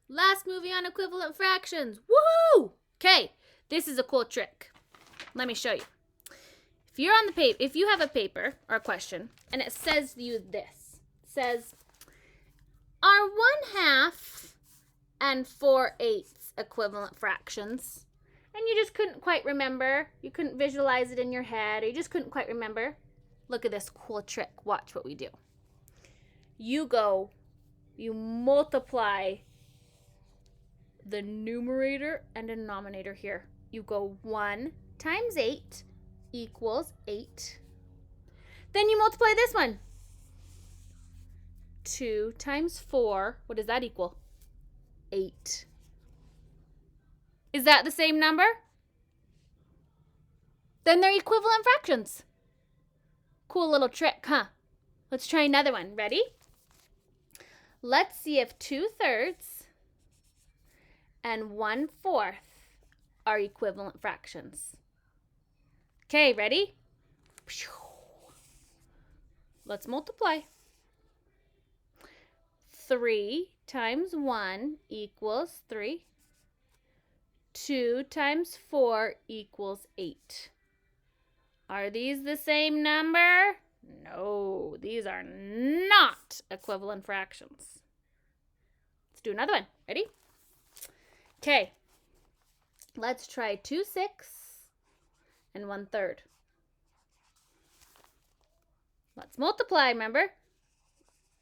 Last movie on equivalent fractions. Woohoo! Okay, this is a cool trick. Let me show you. If you're on the paper, if you have a paper or a question, and it says you this, it says, are 1/2 and 4/8 equivalent fractions? And you just couldn't quite remember. You couldn't visualize it in your head, or you just couldn't quite remember. Look at this cool trick. Watch what we do. You multiply the numerator and denominator here. You go 1 times 8 equals 8. Then you multiply this one. 2 times 4, what does that equal? 8. Is that the same number? Then they're equivalent fractions. Cool little trick, huh? Let's try another one. Ready? Let's see if 2/3 and 1/4 are equivalent fractions. Okay, ready? Let's multiply. 3 times 1 equals 3. 2 times 4 equals 8. Are these the same number? No, these are not equivalent fractions. Let's do another one. Ready? Okay. Let's try 2/6 and 1/3. Let's multiply, remember?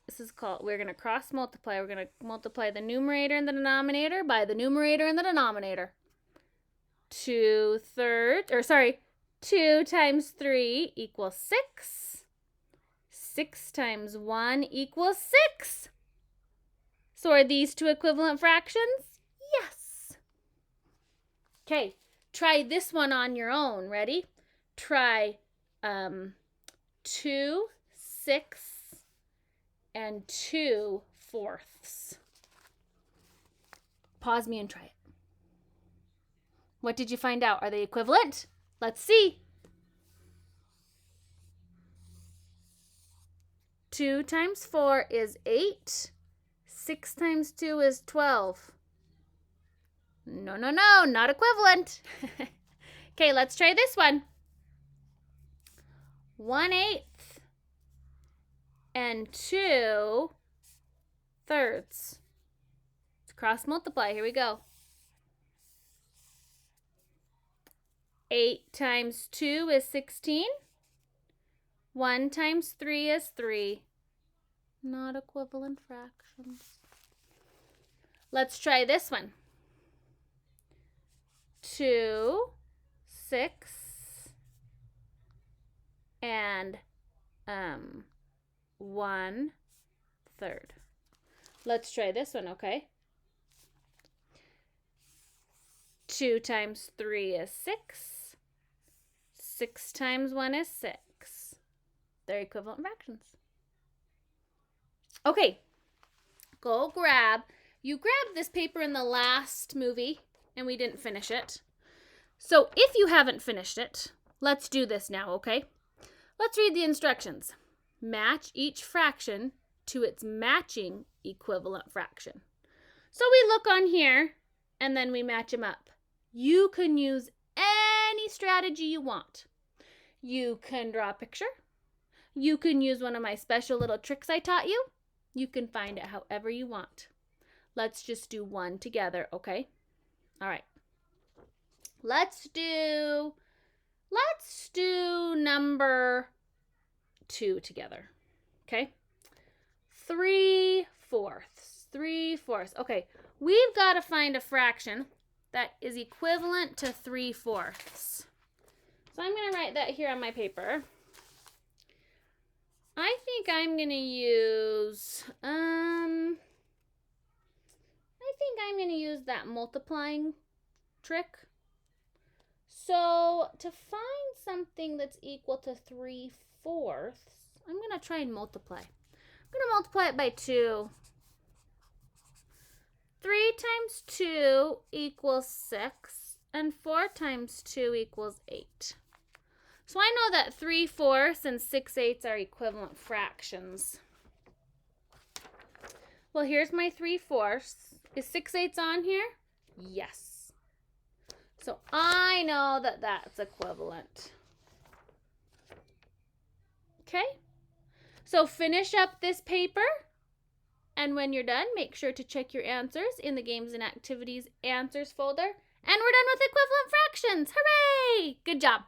This is called, we're going to cross multiply. We're going to multiply the numerator and the denominator by the numerator and the denominator. 2 times 3 equals 6. 6 times 1 equals 6. So are these two equivalent fractions? Yes. Okay, try this one on your own. Ready? Try 2/6 and 2/4. Pause me and try it. What did you find out? Are they equivalent? Let's see. 2 times 4 is 8. 6 times 2 is 12. No, not equivalent. Okay, let's try this one. 1/8 and 2/3. Let's cross multiply. Here we go. 8 times 2 is 16. 1 times 3 is 3. Not equivalent fractions. Let's try this one. 2, 6, and 1/3. Let's try this one, okay? 2 times 3 is 6. 6 times 1 is 6. They're equivalent fractions. Okay, you grabbed this paper in the last movie and we didn't finish it. So if you haven't finished it, let's do this now, okay? Let's read the instructions. Match each fraction to its matching equivalent fraction. So we look on here and then we match them up. You can use any strategy you want. You can draw a picture. You can use one of my special little tricks I taught you. You can find it however you want. Let's just do one together, okay? All right. Let's do number 2 together, okay? 3/4. 3/4. Okay, we've got to find a fraction that is equivalent to 3/4. So I'm going to write that here on my paper. I think I'm going to use, that multiplying trick. So to find something that's equal to 3/4, I'm going to try and multiply. I'm going to multiply it by 2. 3 times 2 equals 6, and 4 times 2 equals 8. So I know that 3/4 and 6/8 are equivalent fractions. Well, here's my 3/4. Is 6/8 on here? Yes. So I know that that's equivalent. Okay? So finish up this paper. And when you're done, make sure to check your answers in the Games and Activities Answers folder. And we're done with equivalent fractions. Hooray! Good job.